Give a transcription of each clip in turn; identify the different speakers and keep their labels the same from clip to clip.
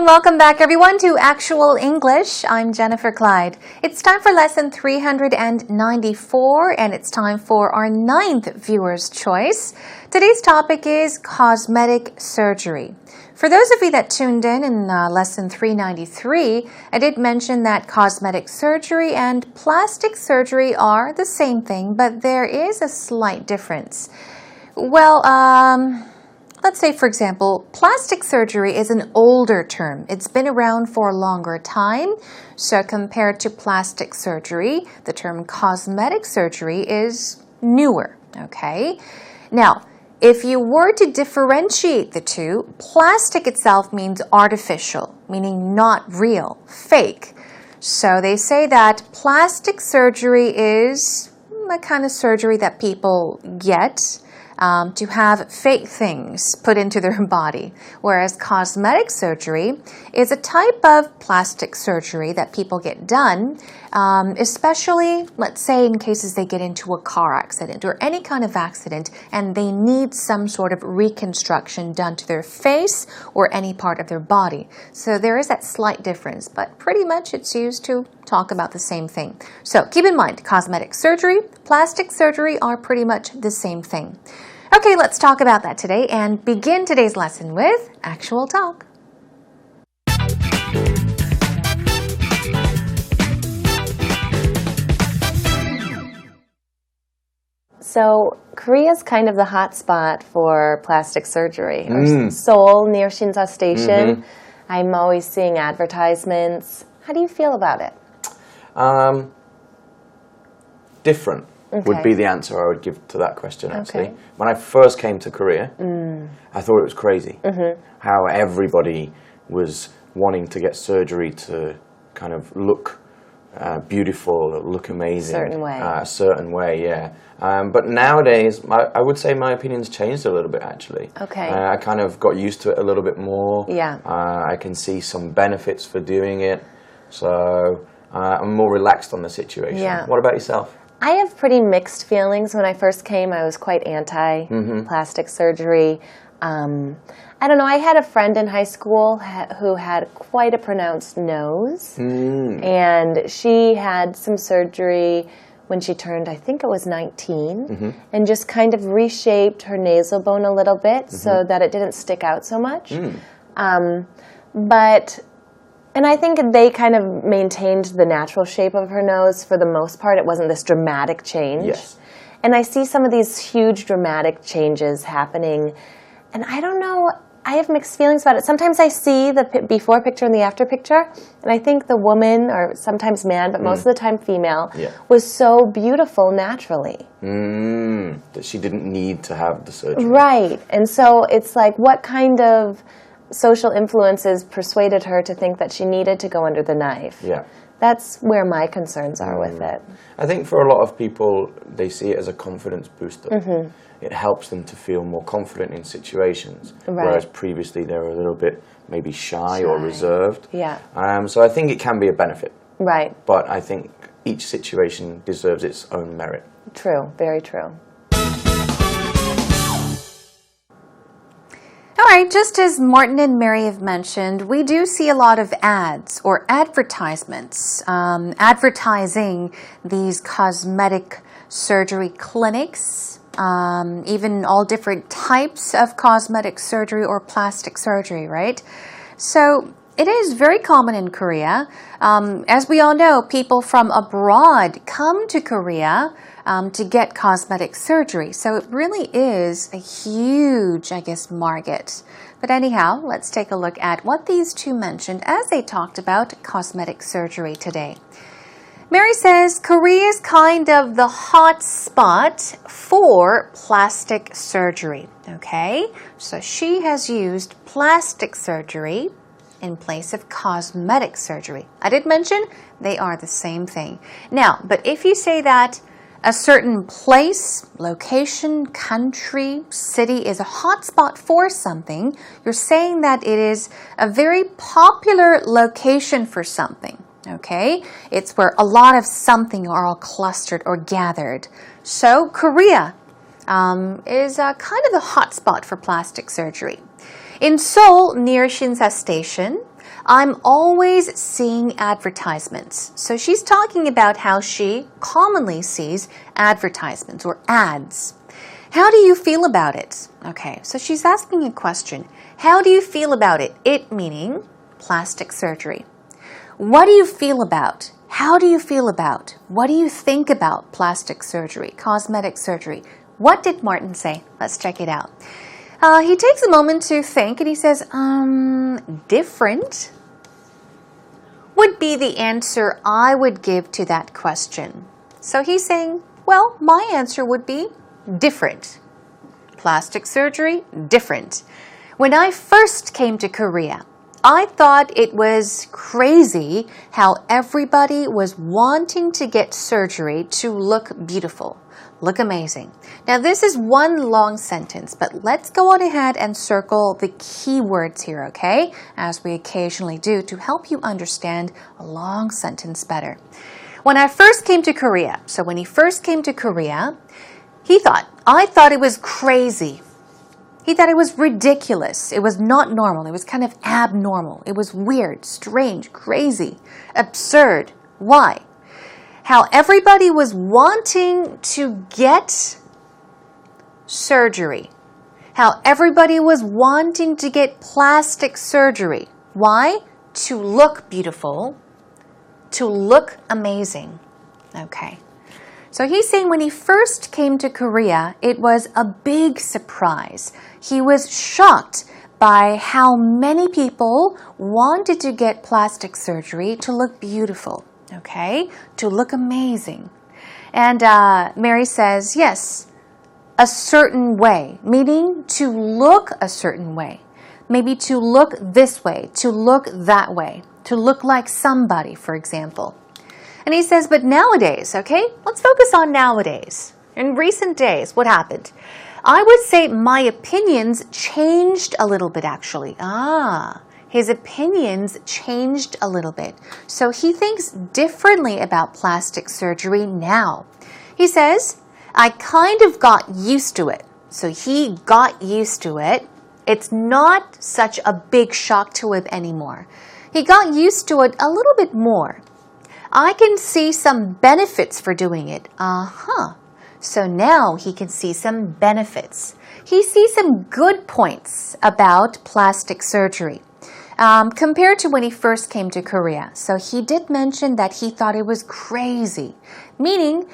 Speaker 1: and welcome back everyone to Actual English. I'm Jennifer Clyde. It's time for lesson 394 and it's time for our 9th viewer's choice. Today's topic is cosmetic surgery. For those of you that tuned in lesson 393, I did mention that cosmetic surgery and plastic surgery are the same thing, but there is a slight difference. Well, let's say, for example, plastic surgery is an older term. It's been around for a longer time. So compared to plastic surgery, the term cosmetic surgery is newer, okay? Now, if you were to differentiate the two, plastic itself means artificial, meaning not real, fake. So they say that plastic surgery is a kind of surgery that people get to have fake things put into their body, whereas cosmetic surgery is a type of plastic surgery that people get done, especially, let's say, in cases they get into a car accident or any kind of accident and they need some sort of reconstruction done to their face or any part of their body. So there is that slight difference, but pretty much it's used to talk about the same thing. So keep in mind, cosmetic surgery, plastic surgery are pretty much the same thing. Okay, let's talk about that today and begin today's lesson with actual talk.
Speaker 2: So Korea's kind of the hot spot for plastic surgery. Seoul, near Shinsa Station. I'm always seeing advertisements. How do you feel about it?
Speaker 3: Different would be the answer I would give to that question, actually.
Speaker 2: Okay.
Speaker 3: When I first came to Korea, I thought it was crazy how everybody was wanting to get surgery to kind of look beautiful, look amazing.
Speaker 2: A certain way.
Speaker 3: A certain way, yeah. But nowadays, I would say my opinion's changed a little bit, actually.
Speaker 2: Okay.
Speaker 3: I kind of got used to it a little bit more.
Speaker 2: Yeah.
Speaker 3: I can see some benefits for doing it. So I'm more relaxed on the situation.
Speaker 2: Yeah.
Speaker 3: What about yourself?
Speaker 2: I have pretty mixed feelings. When I first came, I was quite anti-plastic surgery. I don't know, I had a friend in high school who had quite a pronounced nose. And she had some surgery when she turned, I think it was 19, and just kind of reshaped her nasal bone a little bit so that it didn't stick out so much. And I think they kind of maintained the natural shape of her nose for the most part. It wasn't this dramatic change.
Speaker 3: Yes.
Speaker 2: And I see some of these huge dramatic changes happening. And I don't know, I have mixed feelings about it. Sometimes I see the before picture and the after picture, and I think the woman, or sometimes man, but most of the time female, was so beautiful naturally.
Speaker 3: That she didn't need to have the surgery.
Speaker 2: Right. And so it's like, what kind of social influences persuaded her to think that she needed to go under the knife?
Speaker 3: Yeah.
Speaker 2: That's where my concerns are with it.
Speaker 3: I think for a lot of people, they see it as a confidence booster. It helps them to feel more confident in situations, whereas previously they were a little bit maybe shy or reserved.
Speaker 2: Yeah.
Speaker 3: So I think it can be a benefit.
Speaker 2: Right.
Speaker 3: But I think each situation deserves its own merit.
Speaker 2: True. Very true.
Speaker 1: All right, just as Martin and Mary have mentioned, we do see a lot of ads or advertisements advertising these cosmetic surgery clinics, even all different types of cosmetic surgery or plastic surgery, right? So it is very common in Korea. As we all know, people from abroad come to Korea to get cosmetic surgery. So it really is a huge, I guess, market. But anyhow, let's take a look at what these two mentioned as they talked about cosmetic surgery today. Mary says Korea is kind of the hot spot for plastic surgery. Okay, so she has used plastic surgery in place of cosmetic surgery. I did mention they are the same thing. Now, but if you say that a certain place, location, country, city is a hotspot for something, you're saying that it is a very popular location for something. Okay? It's where a lot of something are all clustered or gathered. So Korea is kind of a hotspot for plastic surgery. In Seoul, near Shinsa Station, I'm always seeing advertisements. So she's talking about how she commonly sees advertisements or ads. How do you feel about it? Okay, so she's asking a question. How do you feel about it? It meaning plastic surgery. What do you feel about? How do you feel about? What do you think about plastic surgery, cosmetic surgery? What did Martin say? Let's check it out. He takes a moment to think and he says, different would be the answer I would give to that question. So he's saying, well, my answer would be different. Plastic surgery, different. When I first came to Korea, I thought it was crazy how everybody was wanting to get surgery to look beautiful, look amazing. Now this is one long sentence, but let's go on ahead and circle the key words here, okay? As we occasionally do to help you understand a long sentence better. When I first came to Korea, so when he first came to Korea, I thought it was crazy. He thought it was ridiculous. It was not normal. It was kind of abnormal. It was weird, strange, crazy, absurd. Why? How everybody was wanting to get surgery. How everybody was wanting to get plastic surgery. Why? To look beautiful, to look amazing. Okay. So he's saying when he first came to Korea, it was a big surprise. He was shocked by how many people wanted to get plastic surgery to look beautiful, okay? To look amazing. And Mary says, yes, a certain way, meaning to look a certain way. Maybe to look this way, to look that way, to look like somebody, for example. And he says, but nowadays, okay, let's focus on nowadays. In recent days, what happened? I would say my opinions changed a little bit, actually. His opinions changed a little bit. So he thinks differently about plastic surgery now. He says, I kind of got used to it. So he got used to it. It's not such a big shock to him anymore. He got used to it a little bit more. I can see some benefits for doing it. So now he can see some benefits. He sees some good points about plastic surgery compared to when he first came to Korea. So he did mention that he thought it was crazy, meaning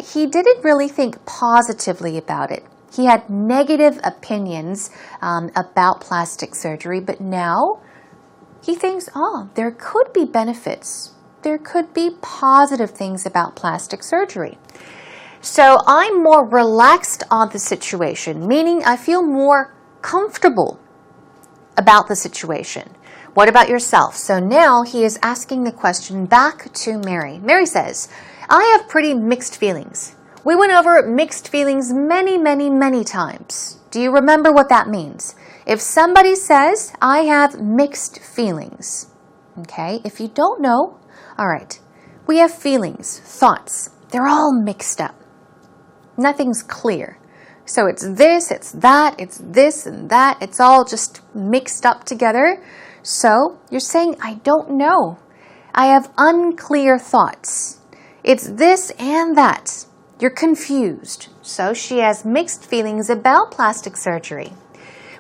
Speaker 1: he didn't really think positively about it. He had negative opinions about plastic surgery, but now he thinks, there could be benefits. There could be positive things about plastic surgery. So I'm more relaxed on the situation, meaning I feel more comfortable about the situation. What about yourself? So now he is asking the question back to Mary. Mary says, I have pretty mixed feelings. We went over mixed feelings many, many, many times. Do you remember what that means? If somebody says, I have mixed feelings, okay, if you don't know, all right, we have feelings, thoughts. They're all mixed up. Nothing's clear. So it's this, it's that, it's this and that. It's all just mixed up together. So you're saying, I don't know. I have unclear thoughts. It's this and that. You're confused. So she has mixed feelings about plastic surgery.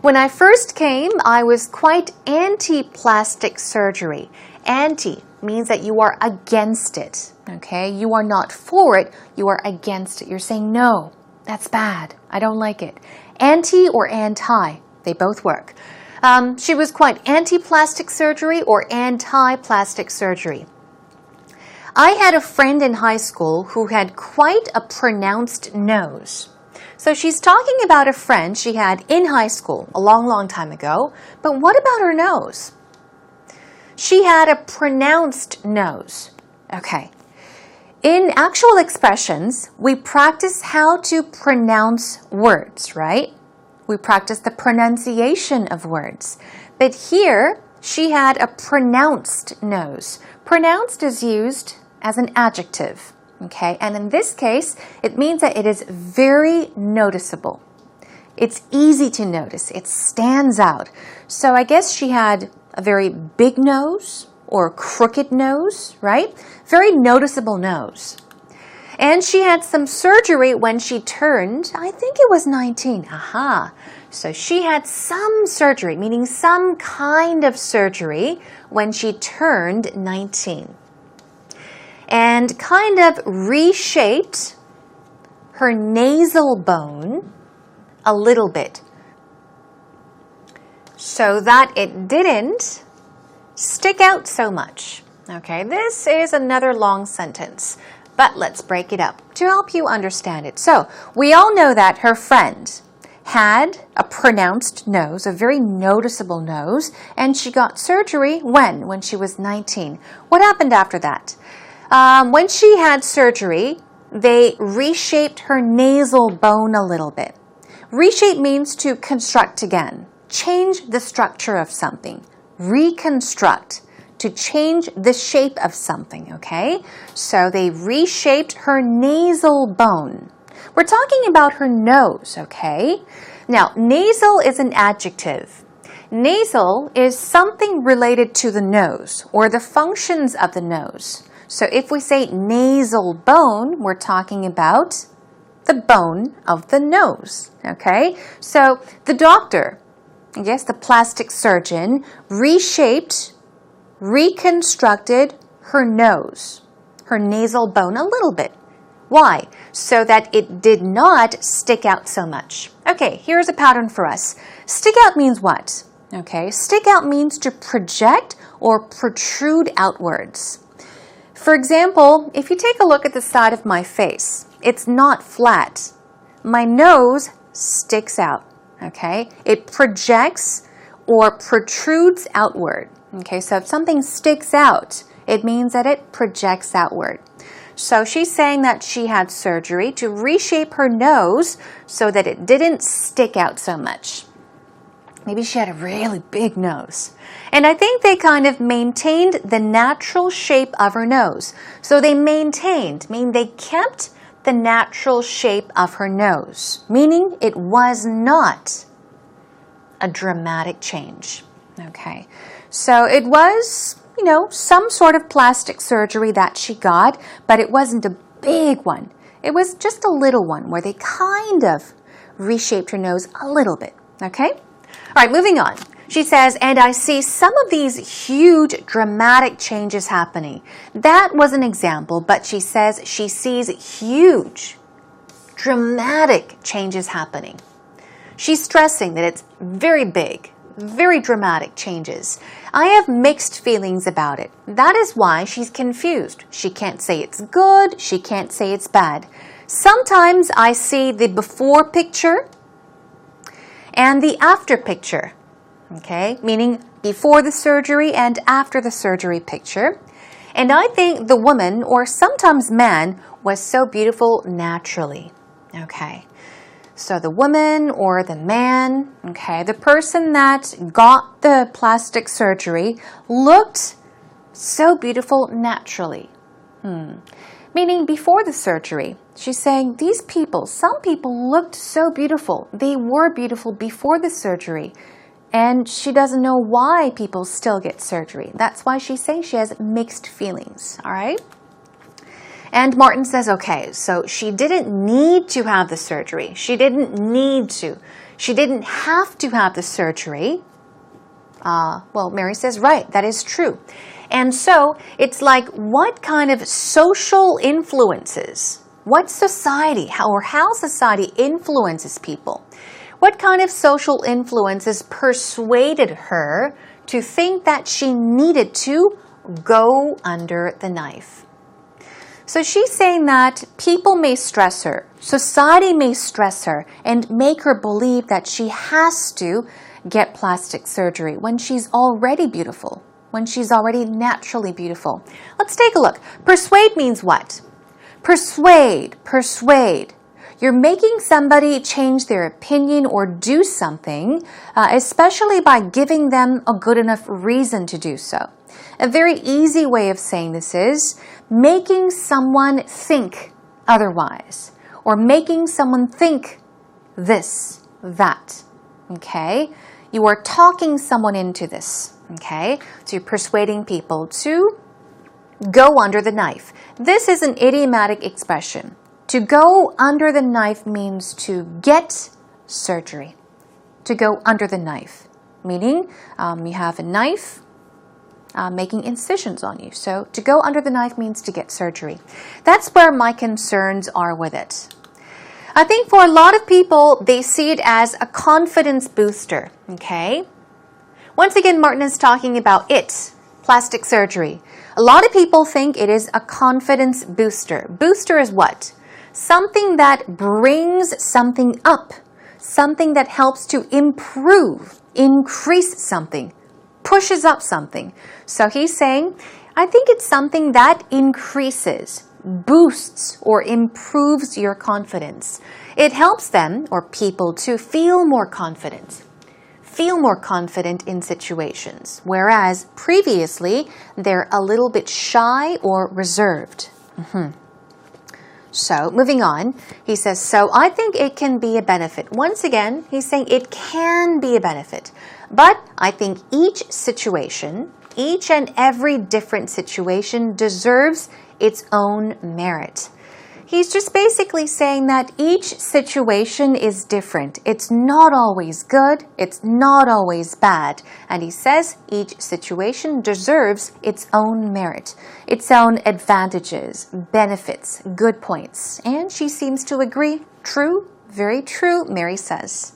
Speaker 1: When I first came, I was quite anti-plastic surgery. Anti means that you are against it, okay? You are not for it, you are against it. You're saying, no, that's bad. I don't like it. Anti or anti, they both work. She was quite anti-plastic surgery or anti-plastic surgery. I had a friend in high school who had quite a pronounced nose. So she's talking about a friend she had in high school a long, long time ago, but what about her nose? She had a pronounced nose. Okay. In actual expressions, we practice how to pronounce words, right? We practice the pronunciation of words. But here, she had a pronounced nose. Pronounced is used as an adjective, okay? And in this case, it means that it is very noticeable. It's easy to notice. It stands out. So I guess she had a very big nose or crooked nose, right? Very noticeable nose. And she had some surgery when she turned, I think it was 19. Aha. So she had some surgery, meaning some kind of surgery when she turned 19. And kind of reshaped her nasal bone a little bit so that it didn't stick out so much. Okay, this is another long sentence, but let's break it up to help you understand it. So, we all know that her friend had a pronounced nose, a very noticeable nose, and she got surgery when she was 19. What happened after that? When she had surgery, they reshaped her nasal bone a little bit. Reshape means to construct again, change the structure of something, reconstruct, to change the shape of something, okay? So they reshaped her nasal bone. We're talking about her nose, okay? Now, nasal is an adjective. Nasal is something related to the nose or the functions of the nose. So if we say nasal bone, we're talking about the bone of the nose, okay? So the doctor, I guess the plastic surgeon, reshaped, reconstructed her nose, her nasal bone a little bit. Why? So that it did not stick out so much. Okay, here's a pattern for us. Stick out means what? Okay, stick out means to project or protrude outwards. For example, if you take a look at the side of my face, it's not flat. My nose sticks out, okay? It projects or protrudes outward. Okay, so if something sticks out, it means that it projects outward. So she's saying that she had surgery to reshape her nose so that it didn't stick out so much. Maybe she had a really big nose. And I think they kind of maintained the natural shape of her nose. So they maintained, meaning they kept the natural shape of her nose, meaning it was not a dramatic change. Okay, so it was, some sort of plastic surgery that she got, but it wasn't a big one. It was just a little one where they kind of reshaped her nose a little bit. Okay? All right, moving on. She says, and I see some of these huge dramatic changes happening. That was an example, but she says she sees huge dramatic changes happening. She's stressing that it's very big, very dramatic changes. I have mixed feelings about it. That is why she's confused. She can't say it's good. She can't say it's bad. Sometimes I see the before picture and the after picture. Okay, meaning before the surgery and after the surgery picture. And I think the woman, or sometimes man, was so beautiful naturally. Okay. So the woman or the man, okay, the person that got the plastic surgery looked so beautiful naturally. Meaning before the surgery, she's saying these people, some people looked so beautiful. They were beautiful before the surgery. And she doesn't know why people still get surgery. That's why she's saying she has mixed feelings, all right? And Martin says, okay, so she didn't need to have the surgery. She didn't need to. She didn't have to have the surgery. Well, Mary says, right, that is true. And so it's like, what kind of social influences, what society, how society influences people? What kind of social influences persuaded her to think that she needed to go under the knife? So she's saying that people may stress her, society may stress her, and make her believe that she has to get plastic surgery when she's already beautiful, when she's already naturally beautiful. Let's take a look. Persuade means what? Persuade. You're making somebody change their opinion or do something, especially by giving them a good enough reason to do so. A very easy way of saying this is making someone think otherwise, or making someone think this, that. Okay? You are talking someone into this. Okay, so you're persuading people to go under the knife. This is an idiomatic expression. To go under the knife means to get surgery. To go under the knife, meaning you have a knife making incisions on you. So to go under the knife means to get surgery. That's where my concerns are with it. I think for a lot of people, they see it as a confidence booster, okay? Once again, Martin is talking about it, plastic surgery. A lot of people think it is a confidence booster. Booster is what? Something that brings something up. Something that helps to improve, increase something, pushes up something. So he's saying, I think it's something that increases, boosts, or improves your confidence. It helps them, or people, to feel more confident. Feel more confident in situations, whereas previously they're a little bit shy or reserved. So, moving on, he says, so I think it can be a benefit. Once again, he's saying it can be a benefit. But I think each situation, each and every different situation deserves its own merit. He's just basically saying that each situation is different. It's not always good. It's not always bad. And he says each situation deserves its own merit, its own advantages, benefits, good points. And she seems to agree. True, very true, Mary says.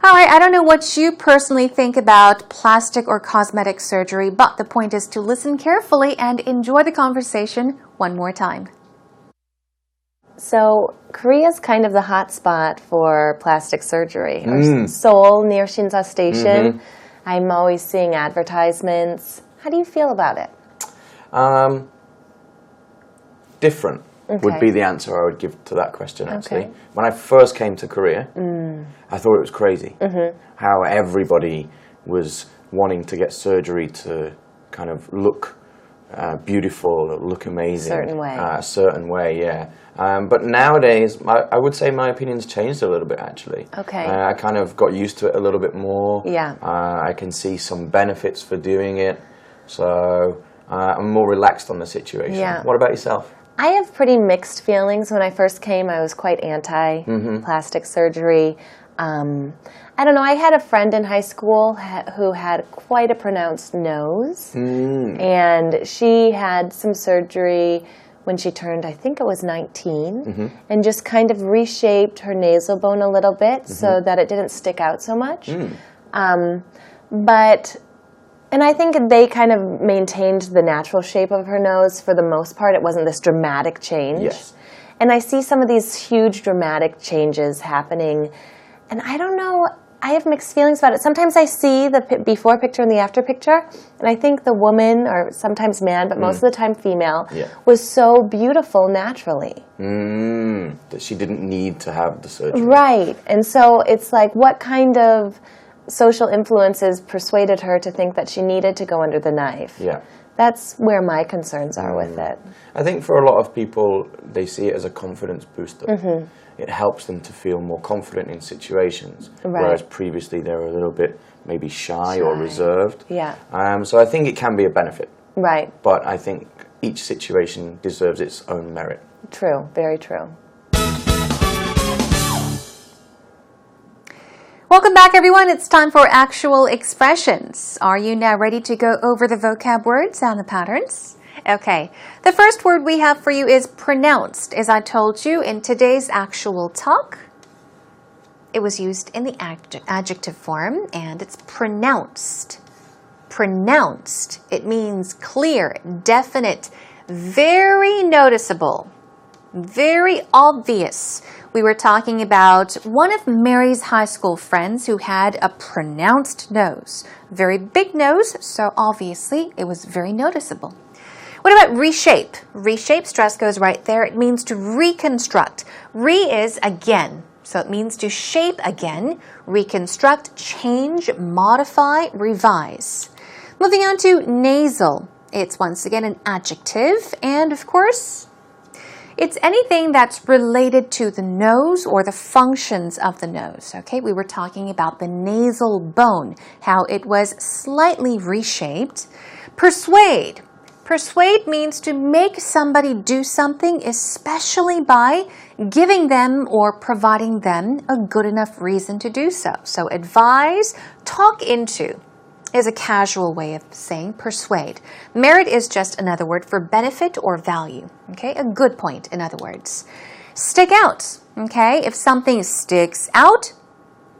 Speaker 1: All right, I don't know what you personally think about plastic or cosmetic surgery, but the point is to listen carefully and enjoy the conversation one more time.
Speaker 2: So Korea's kind of the hot spot for plastic surgery. Seoul, near Shinsa Station. I'm always seeing advertisements. How do you feel about it?
Speaker 3: Different would be the answer I would give to that question, actually. When I first came to Korea, I thought it was crazy how everybody was wanting to get surgery to kind of look beautiful, look amazing. A certain way, yeah. But nowadays, I would say my opinion's changed a little bit, actually. I kind of got used to it a little bit more. I can see some benefits for doing it. So I'm more relaxed on the situation. What about yourself?
Speaker 2: I have pretty mixed feelings. When I first came, I was quite anti-plastic surgery. I don't know, I had a friend in high school who had quite a pronounced nose. And she had some surgery when she turned, I think it was 19, and just kind of reshaped her nasal bone a little bit so that it didn't stick out so much. And I think they kind of maintained the natural shape of her nose for the most part. It wasn't this dramatic change. And I see some of these huge dramatic changes happening, and I don't know, I have mixed feelings about it. Sometimes I see the before picture and the after picture, and I think the woman, or sometimes man, but most of the time female, was so beautiful naturally.
Speaker 3: That she didn't need to have the surgery.
Speaker 2: Right. And so it's like, what kind of social influences persuaded her to think that she needed to go under the knife? That's where my concerns are with it.
Speaker 3: I think for a lot of people, they see it as a confidence booster. It helps them to feel more confident in situations, whereas previously they were a little bit maybe shy or reserved. So I think it can be a benefit. But I think each situation deserves its own merit.
Speaker 2: True, very true.
Speaker 1: Welcome back, everyone. It's time for actual expressions. Are you now ready to go over the vocab words and the patterns? Okay, the first word we have for you is pronounced. As I told you in today's actual talk, it was used in the adjective form, and it's pronounced. Pronounced. It means clear, definite, very noticeable, very obvious. We were talking about one of Mary's high school friends who had a pronounced nose. Very big nose, so obviously it was very noticeable. What about reshape? Reshape, stress goes right there. It means to reconstruct. Re is again, so it means to shape again, reconstruct, change, modify, revise. Moving on to nasal. It's once again an adjective, and of course, It's anything that's related to the nose or the functions of the nose. Okay, we were talking about the nasal bone, how it was slightly reshaped. Persuade. Persuade means to make somebody do something, especially by giving them or providing them a good enough reason to do so. So advise, talk into is a casual way of saying persuade. Merit is just another word for benefit or value. Okay, a good point, in other words. Stick out. Okay, if something sticks out,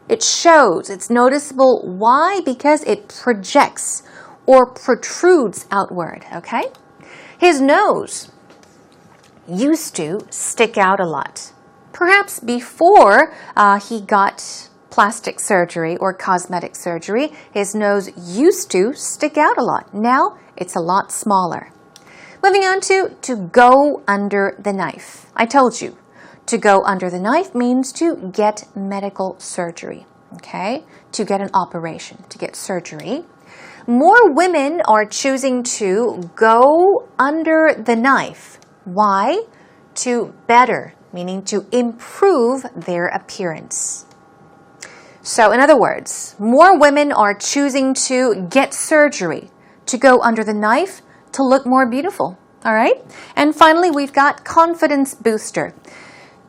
Speaker 1: it shows, it's noticeable. Why? Because it projects or protrudes outward. Okay, his nose used to stick out a lot. Perhaps before he got plastic surgery or cosmetic surgery, his nose used to stick out a lot. Now it's a lot smaller. Moving on to go under the knife. I told you, to go under the knife means to get medical surgery, okay? To get an operation, to get surgery. More women are choosing to go under the knife. Why? To better, meaning to improve their appearance. So in other words, more women are choosing to get surgery, to go under the knife, to look more beautiful. All right? And finally, we've got confidence booster.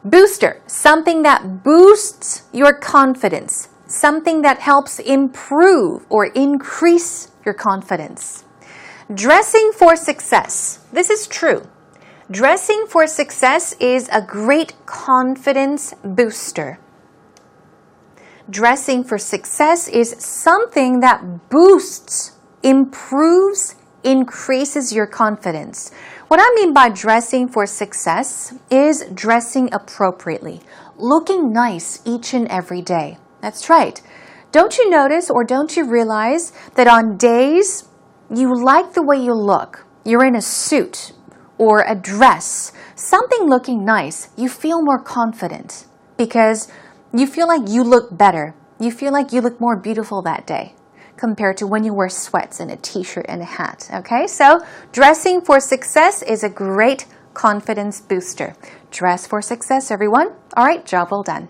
Speaker 1: Booster, something that boosts your confidence, something that helps improve or increase your confidence. Dressing for success. This is true. Dressing for success is a great confidence booster. Dressing for success is something that boosts, improves, increases your confidence. What I mean by dressing for success is dressing appropriately, looking nice each and every day. That's right. Don't you notice or don't you realize that on days you like the way you look, you're in a suit or a dress, something looking nice, you feel more confident because you feel like you look better. You feel like you look more beautiful that day compared to when you wear sweats and a t-shirt and a hat. Okay, so dressing for success is a great confidence booster. Dress for success, everyone. All right, job well done.